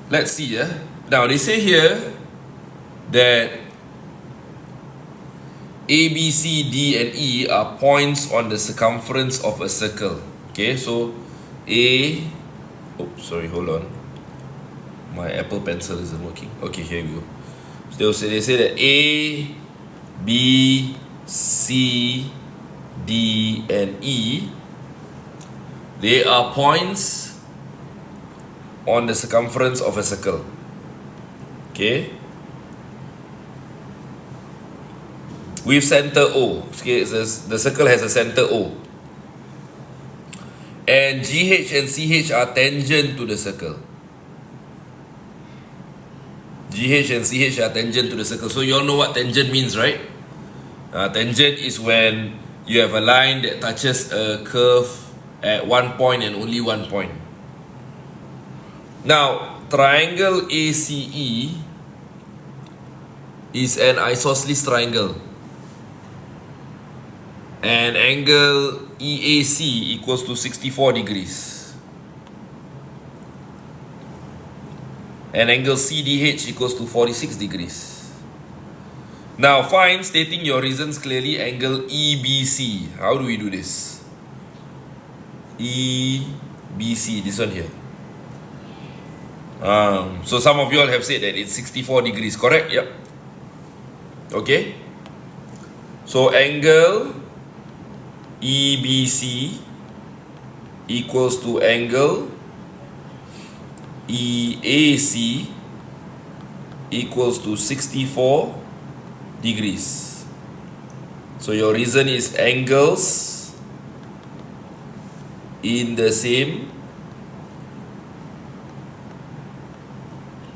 let's see. Now they say here that A, B, C, D, and E are points on the circumference of a circle. Okay, so A. Oh, sorry, hold on. My Apple Pencil isn't working. Okay, here we go. So they say that A, B, C, D, and E, they are points on the circumference of a circle. Okay, with center O. Okay, the circle has a center O, and GH and CH are tangent to the circle. GH and CH are tangent to the circle. So you all know what tangent means, right? Tangent is when you have a line that touches a curve at one point and only one point. Now, triangle ACE is an isosceles triangle, and angle EAC equals to 64 degrees. And angle CDH equals to 46 degrees. Now find, stating your reasons clearly, angle EBC. How do we do this? EBC, this one here. So some of you all have said that it's 64 degrees, correct? Yep. Okay. So angle EBC equals to angle EAC equals to 64 degrees. So your reason is angles in the same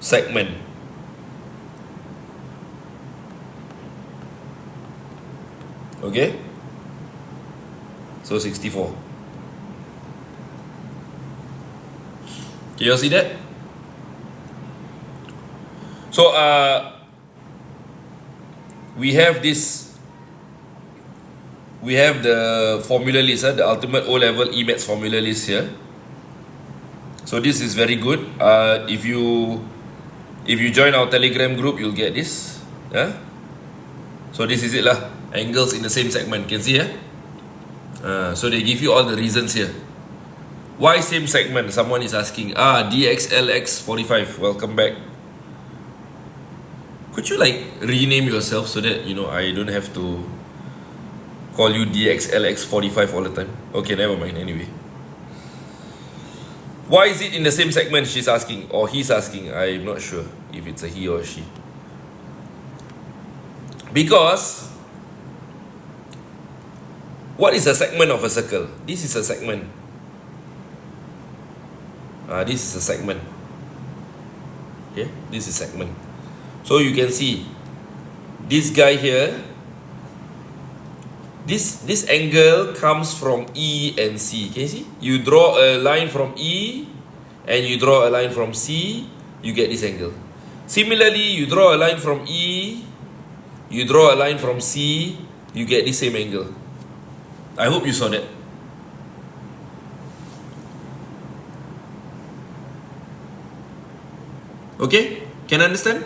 segment. Okay? So 64. Can you all see that? So we have this. We have the formula list, the ultimate O-level E.Maths formula list here. So this is very good. If you join our Telegram group, you'll get this. So this is it lah. Angles in the same segment. Can see so they give you all the reasons here. Why same segment? Someone is asking. DXLX45. Welcome back. Could you rename yourself so that I don't have to call you DXLX45 all the time? Okay, never mind. Anyway, why is it in the same segment? She's asking, or he's asking. I'm not sure if it's a he or she. Because what is a segment of a circle? This is a segment. This is a segment. Okay, this is segment. So you can see this guy here. This angle comes from E and C. Can you see? You draw a line from E and you draw a line from C, you get this angle. Similarly, you draw a line from E, you draw a line from C, you get the same angle. I hope you saw that. Okay? Can I understand?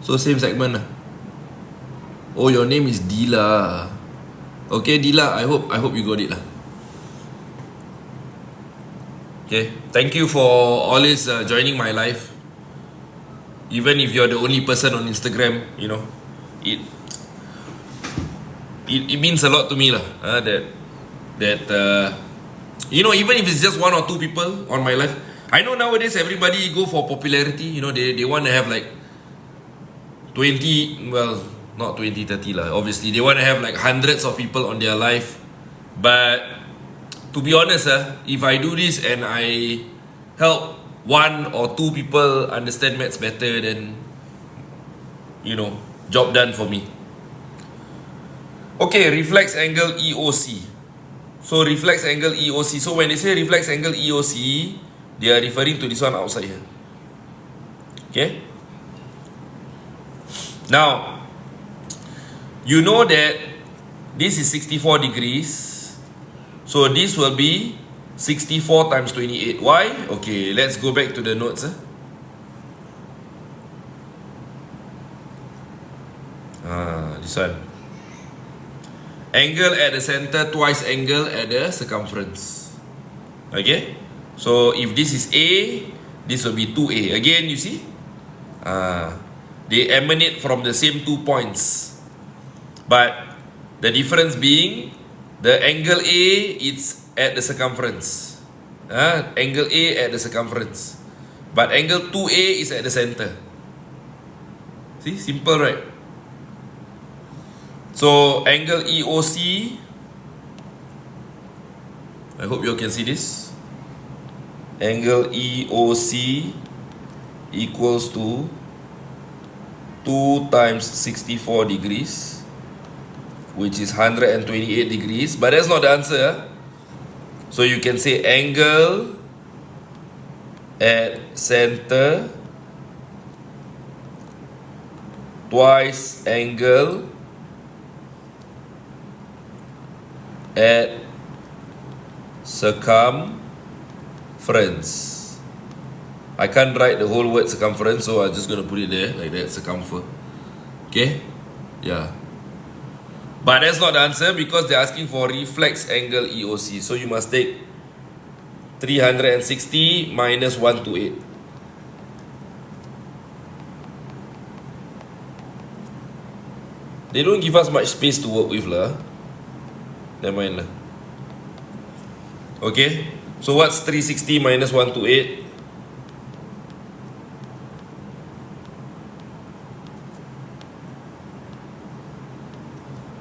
So same segment. Oh, your name is Dila. Okay, Dila, I hope you got it lah. Okay, thank you for always joining my live. Even if you're the only person on Instagram, it means a lot to me lah. Even if it's just one or two people on my life. I know nowadays everybody go for popularity. They want to have 20, well, not 20, 30 lah. Obviously, they want to have hundreds of people on their life. But to be honest, if I do this and I help one or two people understand maths better, then job done for me. Okay, reflex angle EOC. So reflex angle EOC. So when they say reflex angle EOC, they are referring to this one outside here. Okay. Now, you know that this is 64 degrees. So this will be 64 times 28. Why? Okay, let's go back to the notes. This one. Angle at the center twice angle at the circumference. Okay? So if this is A, this will be 2A. Again, you see? They emanate from the same 2 points. But the difference being, the angle A, it's at the circumference. Angle A at the circumference. But angle 2A is at the center. See? Simple, right? So, angle EOC, I hope you all can see this. Angle EOC equals to 2 times 64 degrees, which is 128 degrees. But that's not the answer. So, you can say angle at center twice angle at circumference. I can't write the whole word circumference, so I'm just going to put it there like that, circumfer. Okay? Yeah. But that's not the answer because they're asking for reflex angle EOC. So you must take 360 minus 128. They don't give us much space to work with lah. Never mind lah. Okay, so what's 360 minus 128?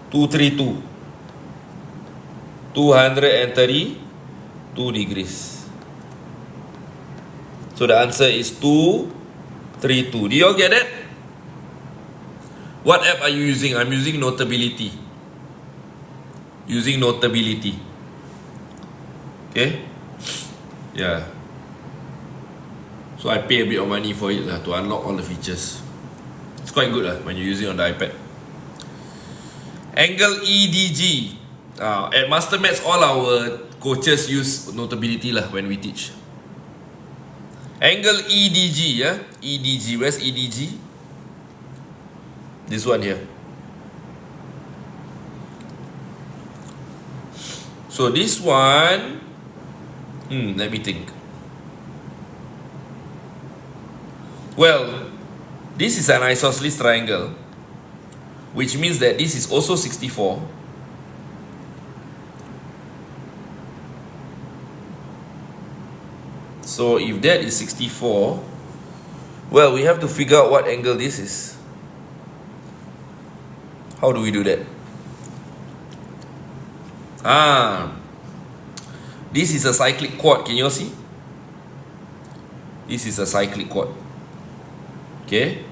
(232) 232 degrees. So the answer is 232. Do you all get it? What app are you using? I'm using Notability. Using Notability. Okay? Yeah. So I pay a bit of money for it lah, to unlock all the features. It's quite good lah when you're using on the iPad. Angle EDG. At MasterMaths, all our coaches use Notability lah when we teach. Angle EDG, yeah? EDG. Where's EDG? This one here. So this one, let me think. Well, this is an isosceles triangle, which means that this is also 64. So if that is 64, well, we have to figure out what angle this is. How do we do that? This is a cyclic quad. Can you all see? This is a cyclic quad. Okay.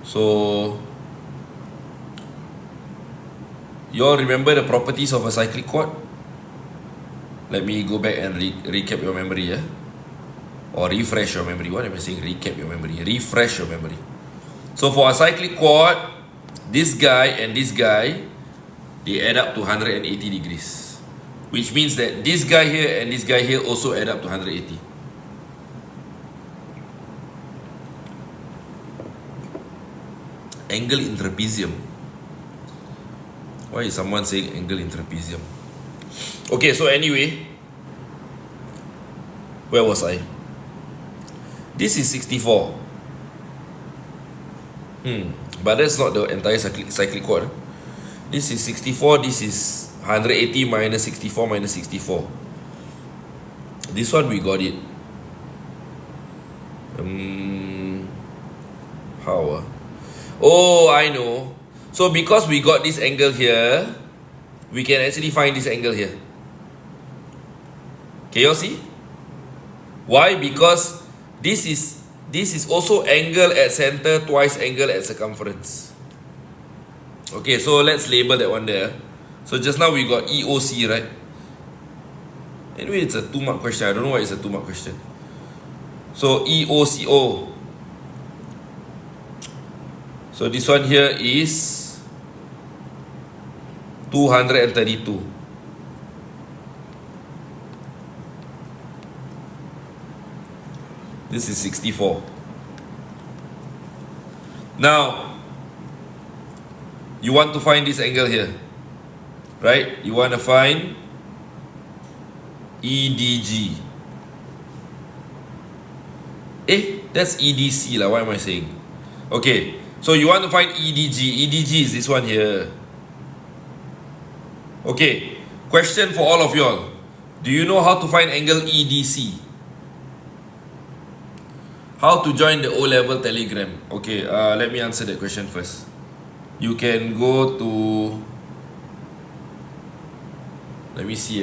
So you all remember the properties of a cyclic quad? Let me go back and recap your memory, yeah? Or refresh your memory. What am I saying? Recap your memory. Refresh your memory. So for a cyclic quad, this guy and this guy, they add up to 180 degrees. Which means that this guy here and this guy here also add up to 180. Angle in trapezium. Why is someone saying angle in trapezium? Okay, so anyway, where was I? This is 64. But that's not the entire cyclic quad. This is 64, this is 180 minus 64 minus 64. This one we got it. How? Oh, I know. So because we got this angle here, we can actually find this angle here. Can you all see? Why? Because this is also angle at center twice angle at circumference. Okay, so let's label that one there. So just now we got EOC, right? Anyway, it's a 2-mark question. I don't know why it's a 2-mark question. So EOCO. So this one here is 232. This is 64. Now, you want to find this angle here, right? You want to find EDG. That's EDC lah. What am I saying? Okay, so you want to find EDG. EDG is this one here. Okay, question for all of y'all. Do you know how to find angle EDC? How to join the O-level telegram? Okay, let me answer that question first. You can go to... Let me see.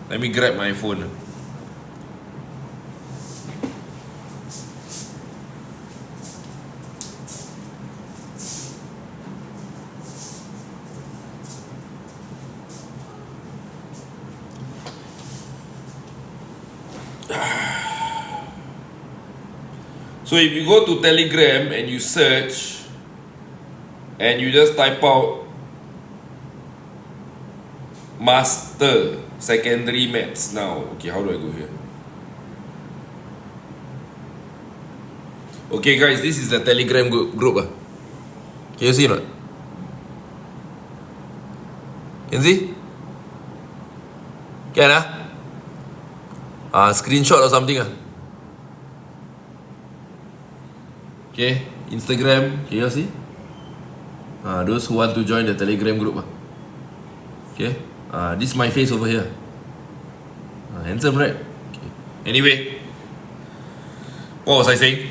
Let me grab my phone. So if you go to Telegram and you search and you just type out Master Secondary Maths now. Okay, how do I go here? Okay guys, this is the Telegram group. Can you see or not? Can see? Can screenshot or something Okay, Instagram, can you see? Those who want to join the Telegram group. Okay, this is my face over here. Handsome, right? Okay. Anyway, what was I saying?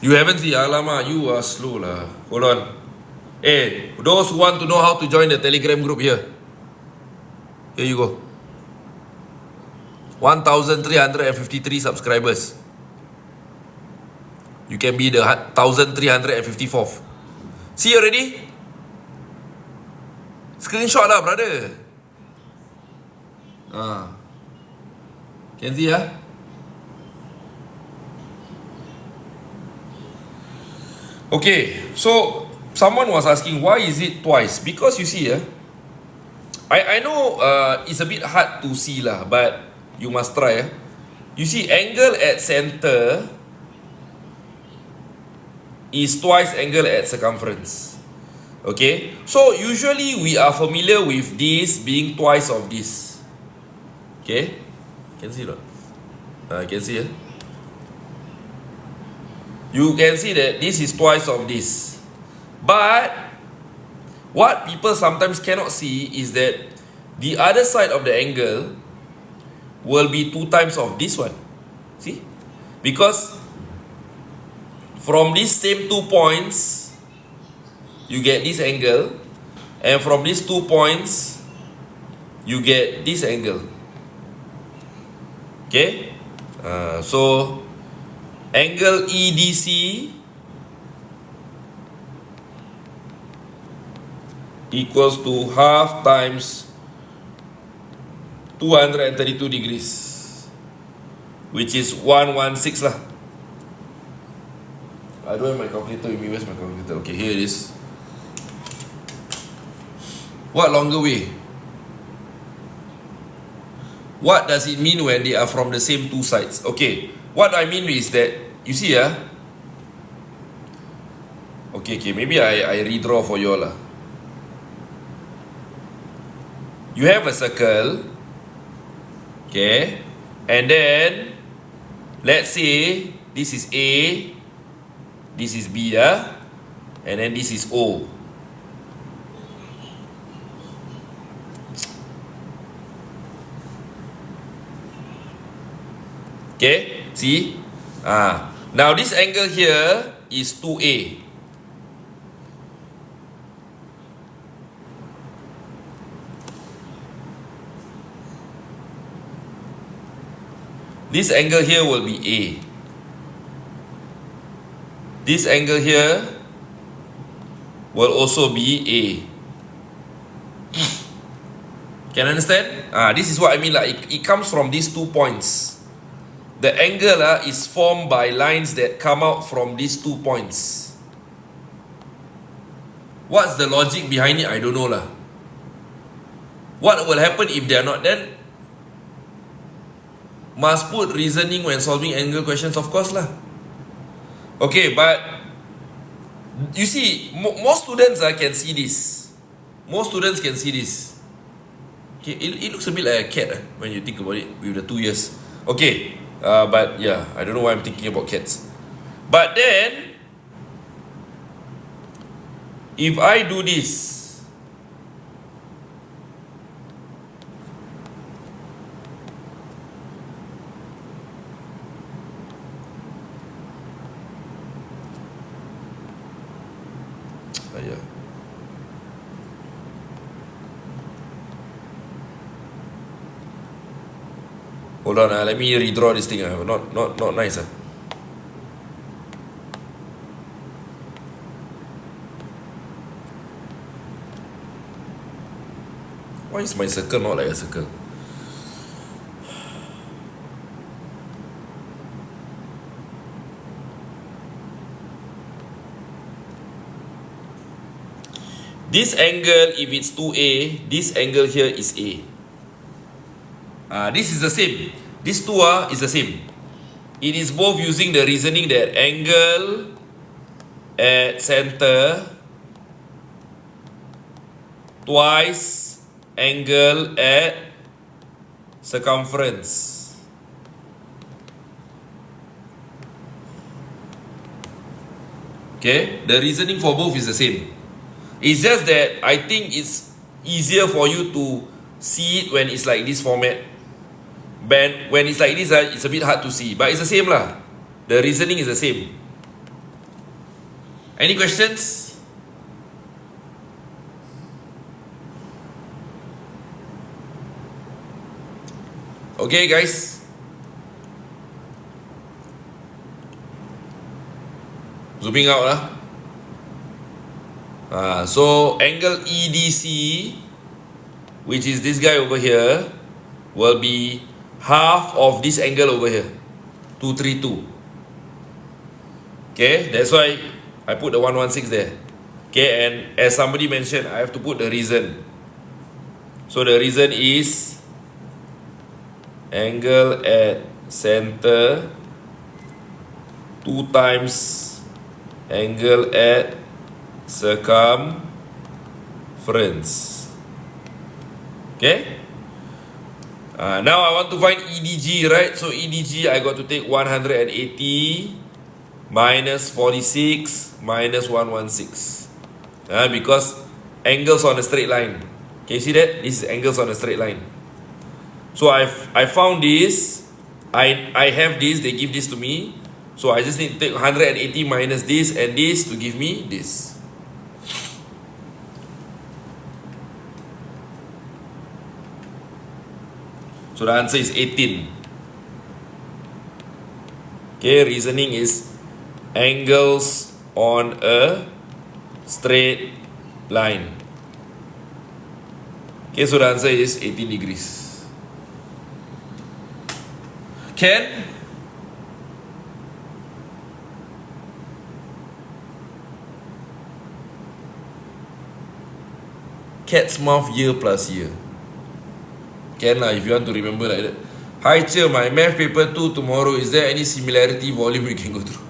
You haven't seen? Alamak, you are slow lah. Hold on. Those who want to know how to join the Telegram group here. Here you go. 1,353 subscribers. You can be the 1,354th. See already? Screenshot lah, brother. Can see Okay, so someone was asking why is it twice? Because you see I know it's a bit hard to see lah, but you must try. You see, angle at center is twice angle at circumference. Okay, so usually we are familiar with this being twice of this. Okay, can see or not? Can see You can see that this is twice of this. But what people sometimes cannot see is that the other side of the angle will be 2 times of this one. See? Because from these same 2 points, you get this angle. And from these 2 points, you get this angle. Okay? So, angle EDC equals to half times 232 degrees, which is 116 lah. I don't have my calculator with me. Where's my calculator? Okay, here it is. What longer way? What does it mean when they are from the same 2 sides? Okay, what I mean is that, you see okay, maybe I redraw for you all You have a circle, okay, and then let's say this is A, this is B, and then this is O. Okay, see? Now this angle here is 2A. This angle here will be A. This angle here will also be A. Can understand? This is what I mean it comes from these 2 points. The angle is formed by lines that come out from these 2 points. What's the logic behind it? I don't know What will happen if they are not then? must put reasoning when solving angle questions, of course lah. Okay, but you see, most students can see this. Most students can see this. Okay, it looks a bit like a cat when you think about it with the 2 years. Okay, but yeah, I don't know why I'm thinking about cats. But then, if I do this, hold on, let me redraw this thing. Not nice. Why is my circle not like a circle? This angle, if it's 2A, this angle here is A. This is the same. These two is the same. It is both using the reasoning that angle at center twice angle at circumference. Okay, the reasoning for both is the same. It's just that I think it's easier for you to see it when it's like this format. When it's like this, it's a bit hard to see. But it's the same lah. The reasoning is the same. Any questions? Okay guys. Zooming out lah. So angle EDC, which is this guy over here, will be half of this angle over here, 232. Okay, that's why I put the 116 there. Okay, and as somebody mentioned, I have to put the reason. So the reason is angle at center 2 times angle at circumference. Okay. Now I want to find EDG, right? So EDG, I got to take 180 minus 46 minus 116. Because angles on a straight line. Can you see that? This is angles on a straight line. So I found this. I have this. They give this to me. So I just need to take 180 minus this and this to give me this. So the answer is 18. Okay, reasoning is angles on a straight line. Okay, so the answer is 18 degrees. Can? Cat's mouth year plus year. Can lah, if you want to remember like that. Hi Cher, my math paper 2 tomorrow. Is there any similarity volume we can go through?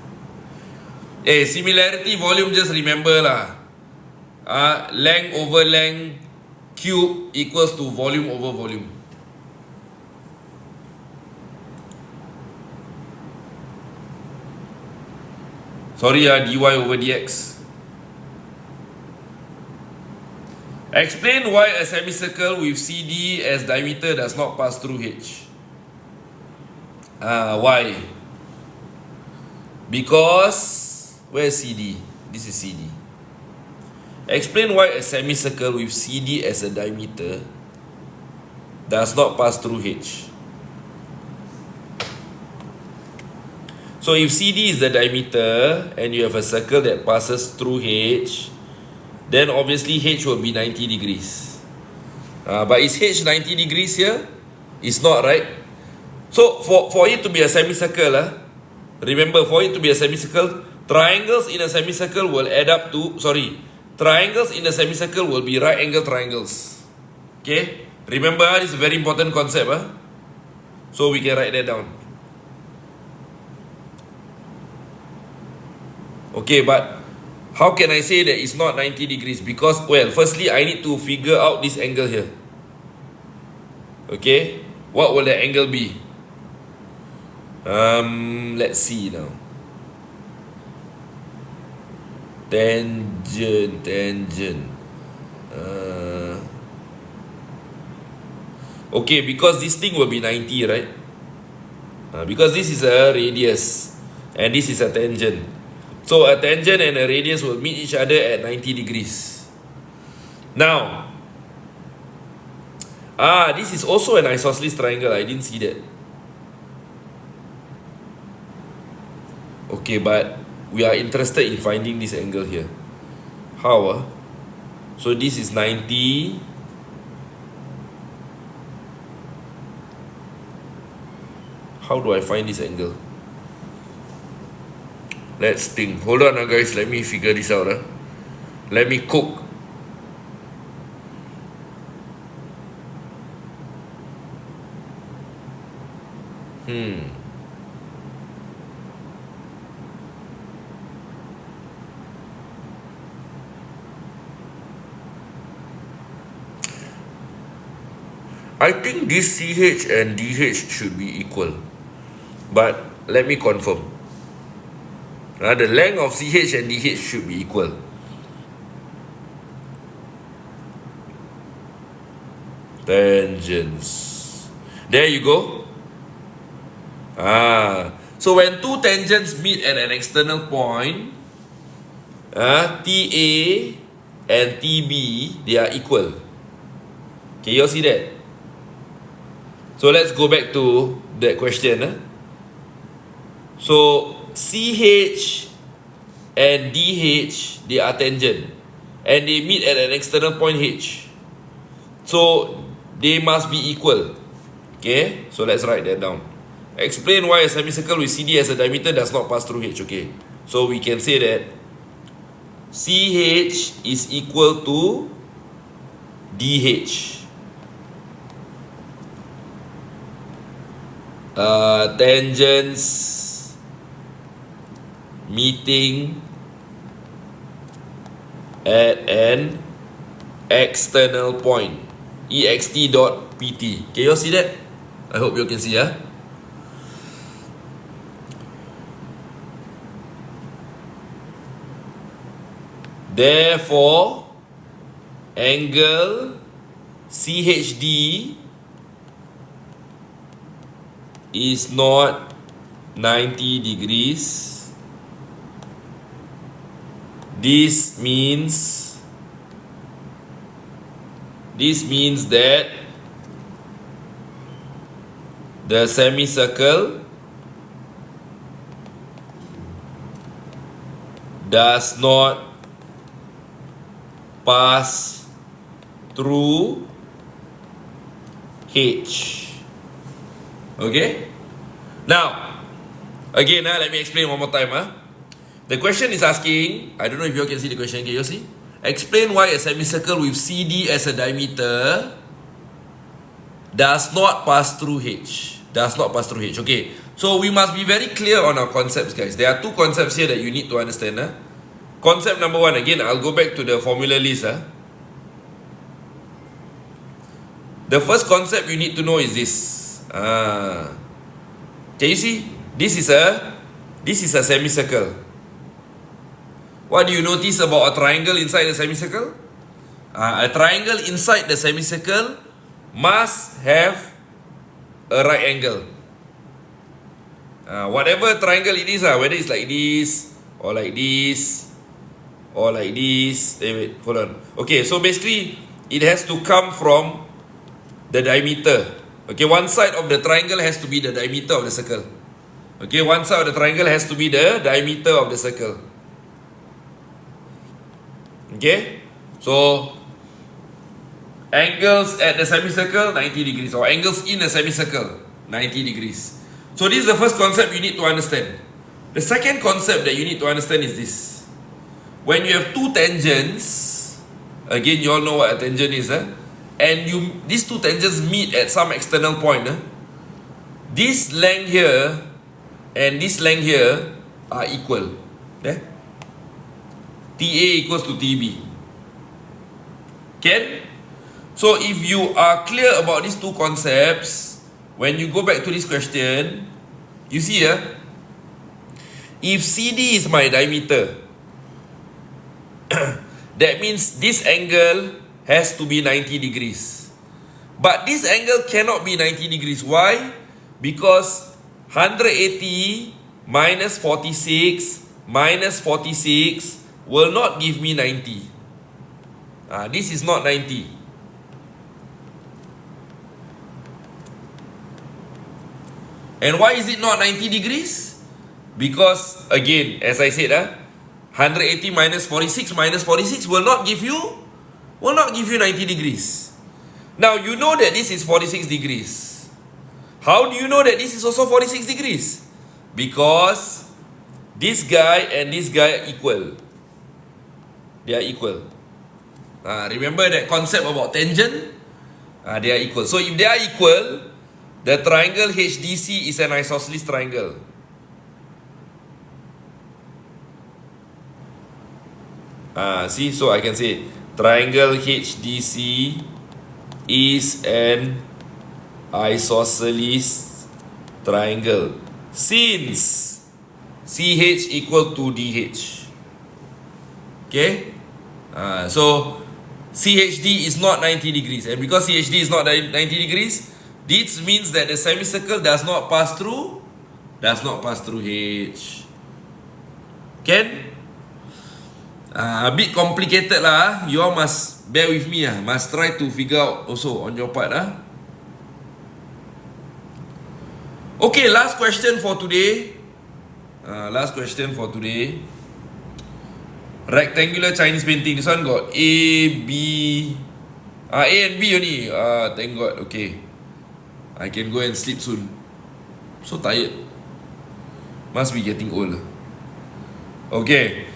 Similarity volume, just remember lah. Length over length cube equals to volume over volume. Sorry, dy over dx. Explain why a semicircle with CD as diameter does not pass through H. Why? Because, where is CD? This is CD. Explain why a semicircle with CD as a diameter does not pass through H. So if CD is the diameter and you have a circle that passes through H, then obviously H will be 90 degrees. But is H 90 degrees here? It's not, right? So for it to be a semicircle, remember, for it to be a semicircle, triangles in a semicircle will add up to, triangles in a semicircle will be right angle triangles. Okay? Remember, this is a very important concept. So we can write that down. Okay, but how can I say that it's not 90 degrees? Because, well, firstly, I need to figure out this angle here. Okay, what will the angle be? Let's see now. Tangent. Okay, because this thing will be 90, right? Because this is a radius and this is a tangent. So a tangent and a radius will meet each other at 90 degrees. Now, this is also an isosceles triangle. I didn't see that. Okay, but we are interested in finding this angle here. How? So this is 90. How do I find this angle? Let's think. Hold on guys, let me figure this out. Let me cook. I think this CH and DH should be equal. But let me confirm. The length of CH and DH should be equal. Tangents. There you go. So when two tangents meet at an external point, TA and TB, they are equal. Can you all see that? So let's go back to that question. So CH and DH, they are tangent and they meet at an external point H. So they must be equal. Okay, so let's write that down. Explain why a semicircle with CD as a diameter does not pass through H. Okay, so we can say that CH is equal to DH. Tangents meeting at an external point, ext dot pt. Can you all see that? I hope you can see. Therefore, angle CHD is not 90 degrees. This means that the semicircle does not pass through H. Okay? Now, again, let me explain one more time. The question is asking, I don't know if you all can see the question. Can you see? Explain why a semicircle with CD as a diameter does not pass through H. Does not pass through H. Okay, so we must be very clear on our concepts, guys. There are two concepts here that you need to understand. Concept number one, again, I'll go back to the formula list. The first concept you need to know is this. Can you see? This is a semicircle. What do you notice about a triangle inside a semicircle? A triangle inside the semicircle must have a right angle. Whatever triangle it is, whether it's like this or like this or like this. Wait, hold on. Okay, so basically it has to come from the diameter. Okay, one side of the triangle has to be the diameter of the circle. Okay, one side of the triangle has to be the diameter of the circle. Okay, so angles at the semicircle 90 degrees, or angles in a semicircle 90 degrees. So this is the first concept you need to understand. The second concept that you need to understand is this. When you have two tangents, again you all know what a tangent is, and these two tangents meet at some external point, this length here and this length here are equal. There. TA equals to TB. Can? So if you are clear about these two concepts, when you go back to this question, you see here, if CD is my diameter, that means this angle has to be 90 degrees. But this angle cannot be 90 degrees. Why? Because 180 minus 46 minus 46 will not give me 90. This is not 90. And why is it not 90 degrees? Because again, as I said, 180 minus 46 will not give you 90 degrees. Now you know that this is 46 degrees. How do you know that this is also 46 degrees? Because this guy and this guy are equal. They are equal. Remember that concept about tangent? They are equal. So if they are equal, the triangle HDC is an isosceles triangle. See, so I can say triangle HDC is an isosceles triangle since CH equal to DH. Okay? So CHD is not 90 degrees, and because CHD is not 90 degrees, this means that the semicircle does not pass through H. Can? A bit complicated lah. You all must bear with me. Must try to figure out also on your part. Okay, last question for today. Rectangular Chinese painting. This one got A, B. A and B only. Thank God. Okay, I can go and sleep soon. So tired. Must be getting old. Okay.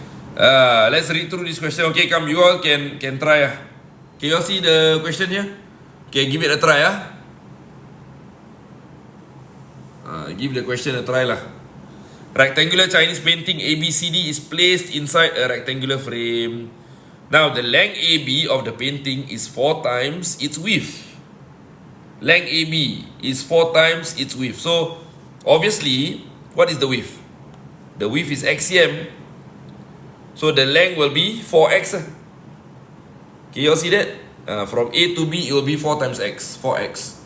Let's read through this question. Okay, come, you all can try. Can you all see the question here? Okay, give it a try. Give the question a try lah. Rectangular Chinese painting ABCD is placed inside a rectangular frame. Now the length AB of the painting is 4 times its width. Length AB is 4 times its width. So obviously, what is the width? The width is XCM. So the length will be 4x. Can you all see that? From A to B, it will be 4 times x. 4x.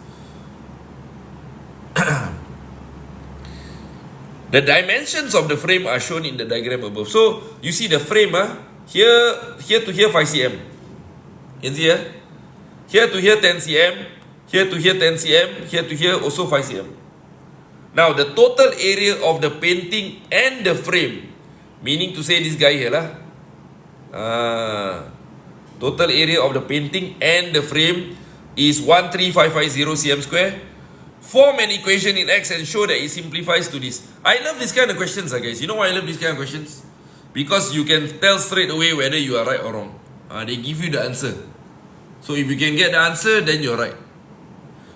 The dimensions of the frame are shown in the diagram above. So you see the frame here to here 5 cm. You can see here to here 10 cm, here to here 10 cm, here to here also 5 cm. Now the total area of the painting and the frame, meaning to say this guy here lah. Total area of the painting and the frame is 13550 cm square. Form an equation in X and show that it simplifies to this. I love this kind of questions, guys. You know why I love this kind of questions? Because you can tell straight away whether you are right or wrong. They give you the answer. So if you can get the answer, then you're right.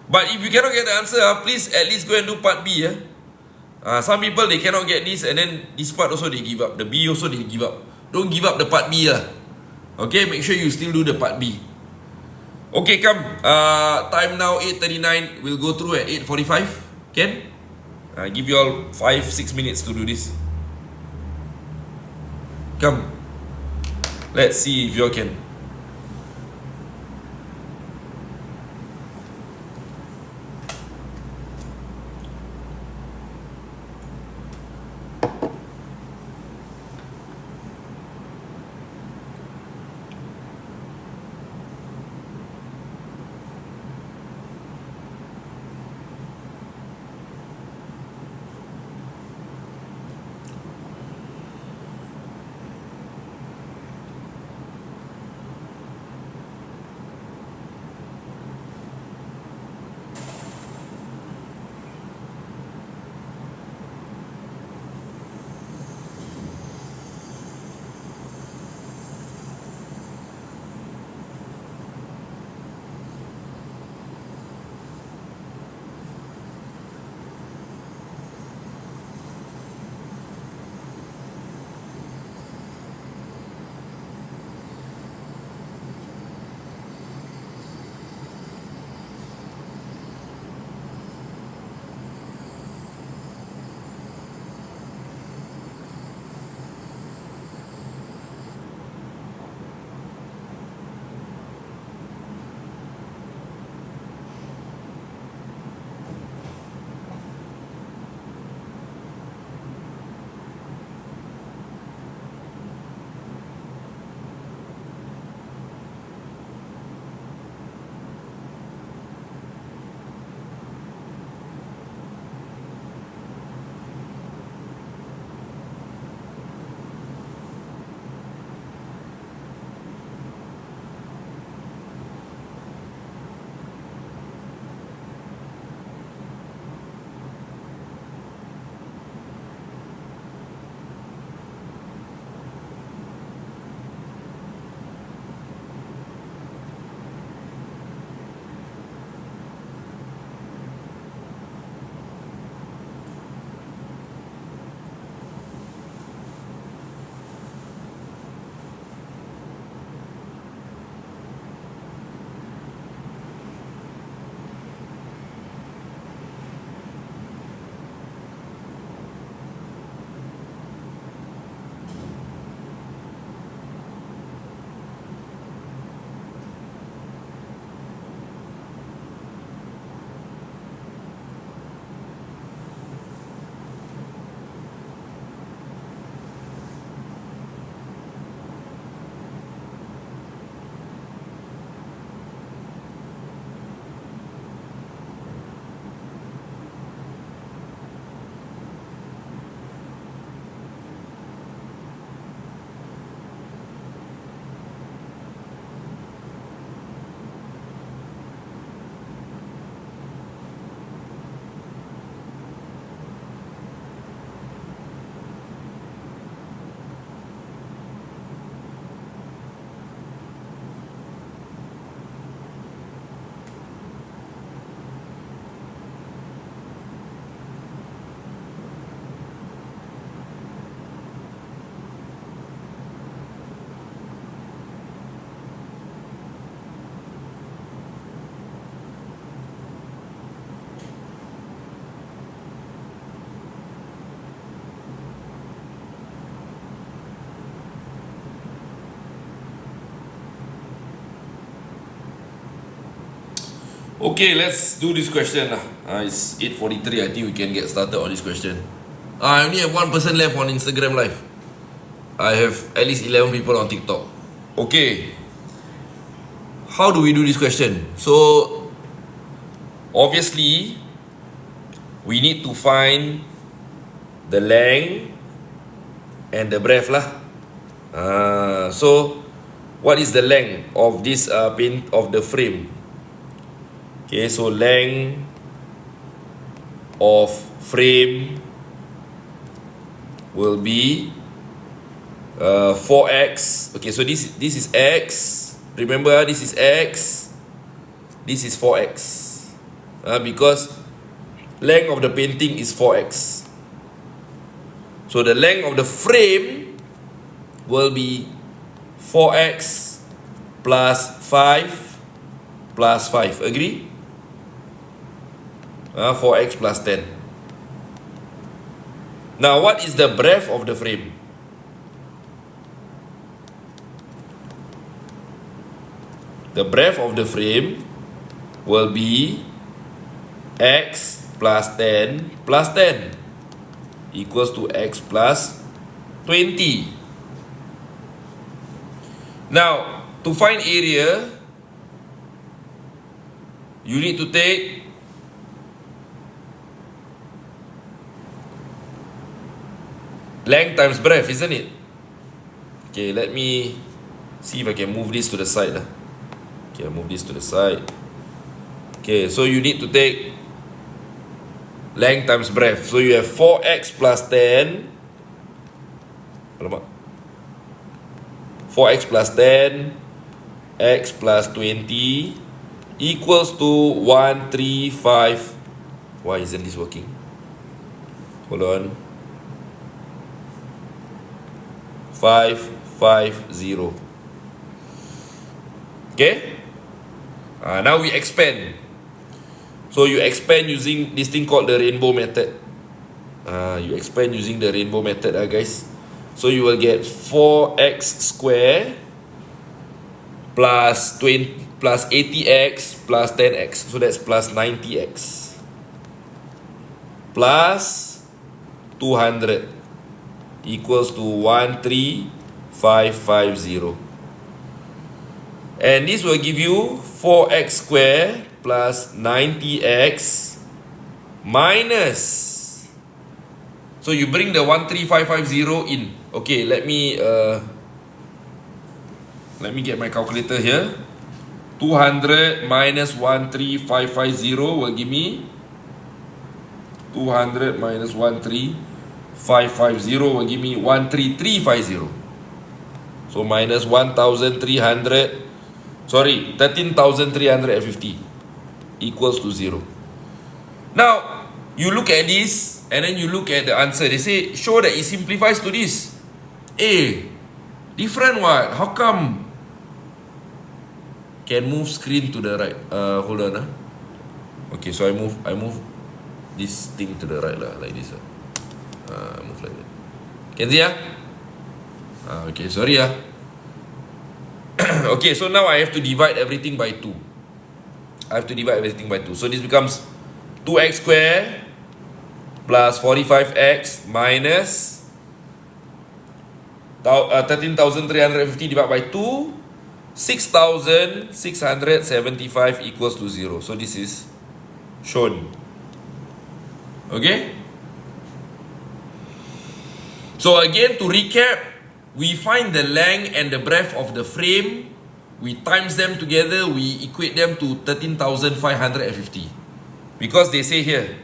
But if you cannot get the answer, please at least go and do part B. Some people, they cannot get this, and then this part also they give up. The B also they give up. Don't give up the part B. Okay, make sure you still do the part B. Okay, come. Time now 8:39. We'll go through at 8:45. Can? Give you all 5-6 minutes to do this. Come. Let's see if you all can. Okay, let's do this question lah. It's 8:43. I think we can get started on this question. I only have one person left on Instagram Live. I have at least 11 people on TikTok. Okay. How do we do this question? So, obviously, we need to find the length and the breadth lah. So, what is the length of this of the frame? Okay, so length of frame will be 4x. Okay, so this is x. Remember, this is x. This is 4x. Because length of the painting is 4x. So the length of the frame will be 4x plus 5 plus 5. Agree? 4x plus 10. Now, what is the breadth of the frame? The breadth of the frame will be x plus 10 plus 10 equals to x plus 20. Now, to find area, you need to take length times breadth, isn't it? Okay, let me see if I can move this to the side. Okay, I'll move this to the side. Okay, so you need to take length times breadth. So you have 4x plus 10. 4x plus 10, x plus 20 equals to 135. Why isn't this working? Hold on. 550. Okay? Now we expand. So you expand using this thing called the rainbow method. You expand using the rainbow method, guys. So you will get 4x square plus 80x plus 10x. So that's plus 90x plus 200 equals to 13550. And this will give you 4x square plus 90x minus. So you bring the 13550 in. Okay, let me get my calculator here. 200 minus 13550 will give me 200 minus 13550 will give me 13350. So minus 1350 equals to 0. Now, you look at this and then you look at the answer. They say, show that it simplifies to this. Different what? How come? Can move screen to the right. Hold on. Okay, so I move this thing to the right like this. Move like that. Can see? Okay, sorry. Okay, so now I have to divide everything by 2. So this becomes 2x square plus 45x minus 13,350 divided by 2. 6,675 equals to 0. So this is shown. Okay? So again, to recap, we find the length and the breadth of the frame. We times them together. We equate them to 13,550. Because they say here,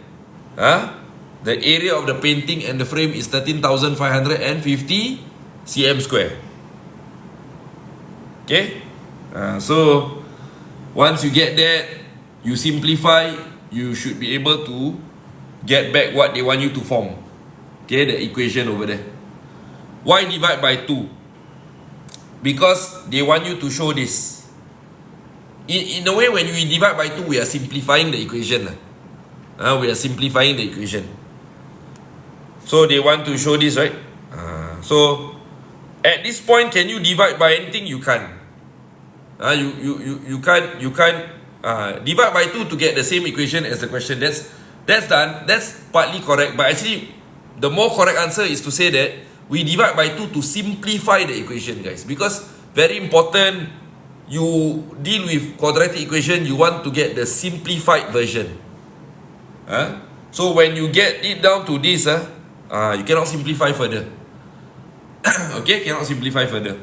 the area of the painting and the frame is 13,550 cm square. Okay? So, once you get that, you simplify, you should be able to get back what they want you to form. Okay, the equation over there. Why divide by 2? Because they want you to show this. In a way, when we divide by 2, we are simplifying the equation. We are simplifying the equation. So they want to show this, right? So at this point, can you divide by anything? You can't. You can't Divide by 2 to get the same equation as the question. That's done. That's partly correct. But actually, the more correct answer is to say that we divide by 2 to simplify the equation, guys. Because very important, you deal with quadratic equation, you want to get the simplified version. So when you get it down to this, you cannot simplify further. Okay, cannot simplify further.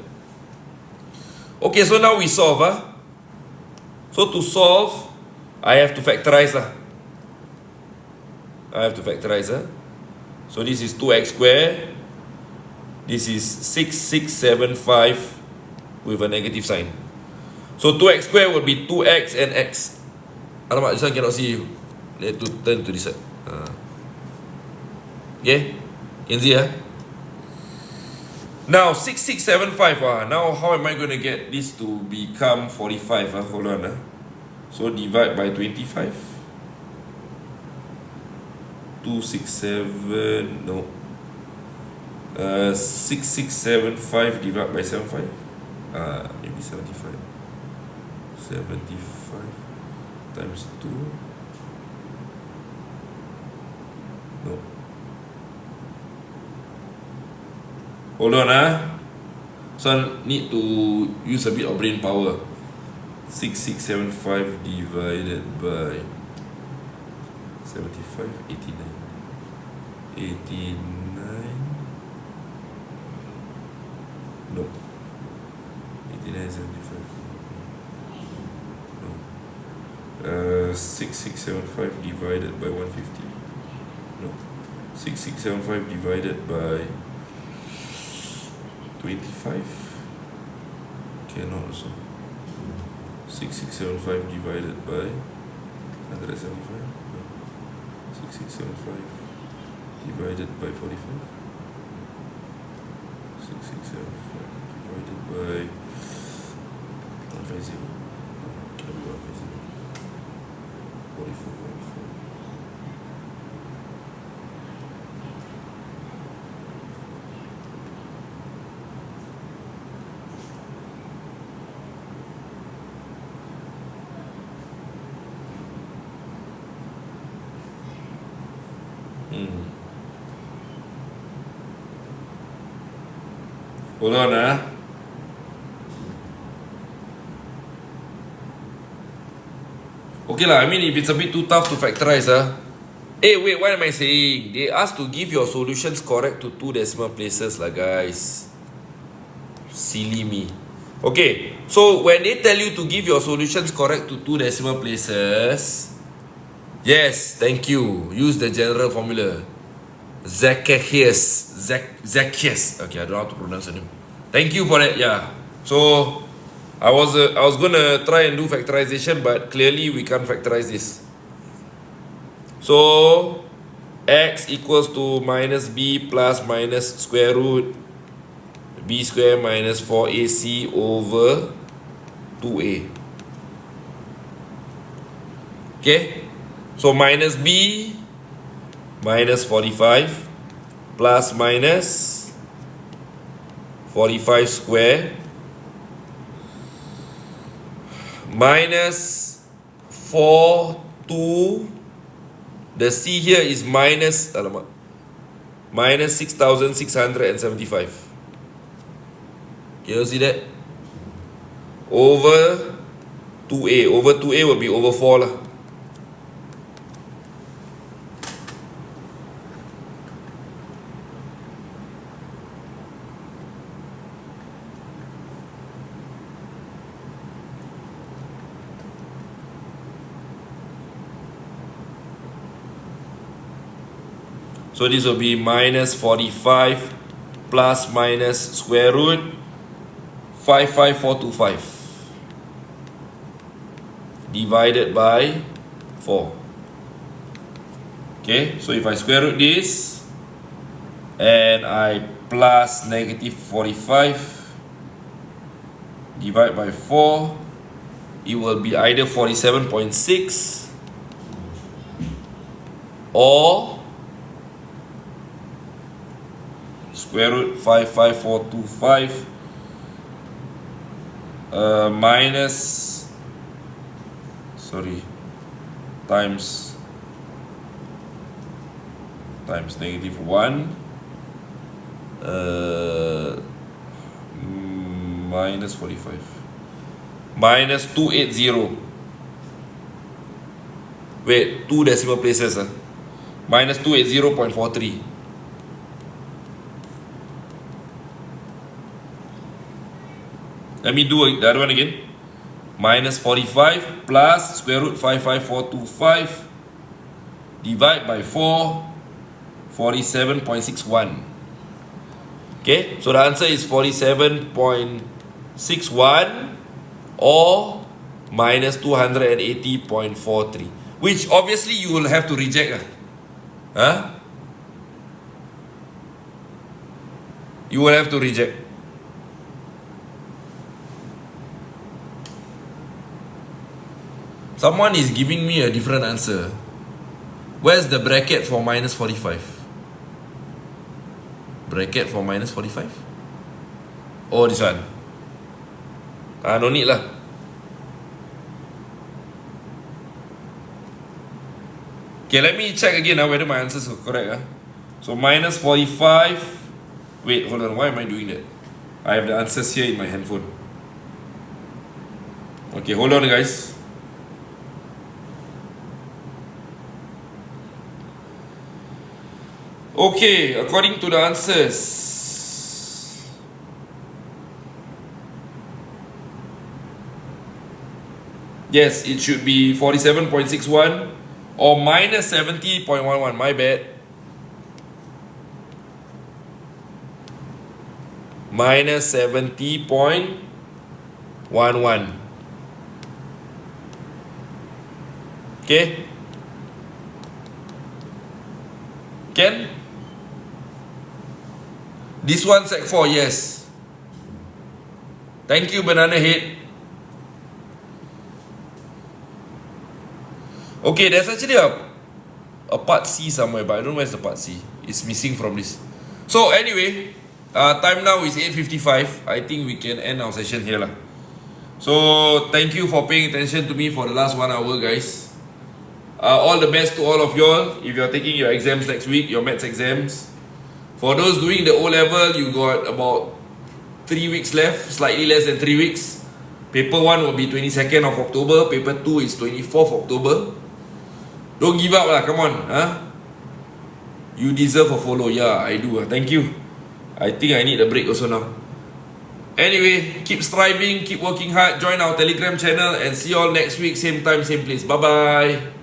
Okay, so now we solve. So to solve, I have to factorize. I have to factorize. So this is 2x squared. This is 6675 with a negative sign. So 2x squared will be 2x and x. Alamak, this one cannot see you. Let to turn to this side. Okay, can see. Now 6675. Now how am I going to get this to become 45? Hold on. So divide by 25. 267. No. 6675 divided by 75. Maybe 75. 75 times 2. No. Hold on. So I need to use a bit of brain power. 6675 divided by 75, 89. 89. No. 89, 75. No. 6675 divided by 150. No. 6675 divided by 25. Cannot also. 6675 divided by 175. No. 6675 divided by 45. 6675 divided by 150. Can be 150. 44. Hold on. Okay lah, I mean if it's a bit too tough to factorize. Hey, wait, what am I saying? They asked to give your solutions correct to 2 decimal places lah, guys. Silly me. Okay, so when they tell you to give your solutions correct to 2 decimal places, yes, thank you. Use the general formula. Zacchaeus. Okay, I don't know how to pronounce the name. Thank you for that. Yeah. So I was gonna try and do factorization, but clearly we can't factorize this. So x equals to minus b plus minus square root b square minus 4ac over 2a. Okay. So minus b minus 45 plus minus 45 square minus 4, 2. The c here is minus, minus 6,675. Can you see that? Over 2a. Over 2a will be over 4 lah. So this will be minus 45 plus minus square root 55425 divided by 4. Okay, so if I square root this and I plus negative 45 divide by 4, it will be either 47.6 or square root 55425 minus times negative 1 minus 45 minus 280. Wait, 2 decimal places. Minus 280.43. Let me do the other one again. Minus 45 plus square root 55425 divide by 4, 47.61. Okay, so the answer is 47.61 or minus 280.43, which obviously you will have to reject. You will have to reject. Someone is giving me a different answer. Where's the bracket for minus 45? Bracket for minus 45? Oh, this one. No need lah. Okay, let me check again whether my answers are correct. So minus 45. Wait, hold on. Why am I doing that? I have the answers here in my handphone. Okay, hold on guys. Okay, according to the answers, yes, it should be 47.61 or minus 70.11. My bad. Minus 70.11. Okay? Can? This one sec 4, yes. Thank you, Banana Head. Okay, there's actually a part C somewhere, but I don't know where's the part C. It's missing from this. So anyway, time now is 8:55. I think we can end our session here lah. So thank you for paying attention to me for the last 1 hour, guys. All the best to all of y'all. If you're taking your exams next week, your maths exams. For those doing the O-level, you got about 3 weeks left, slightly less than 3 weeks. Paper 1 will be 22nd of October. Paper 2 is 24th October. Don't give up lah, come on. You deserve a follow. Yeah, I do. Thank you. I think I need a break also now. Anyway, keep striving, keep working hard. Join our Telegram channel and see you all next week, same time, same place. Bye-bye.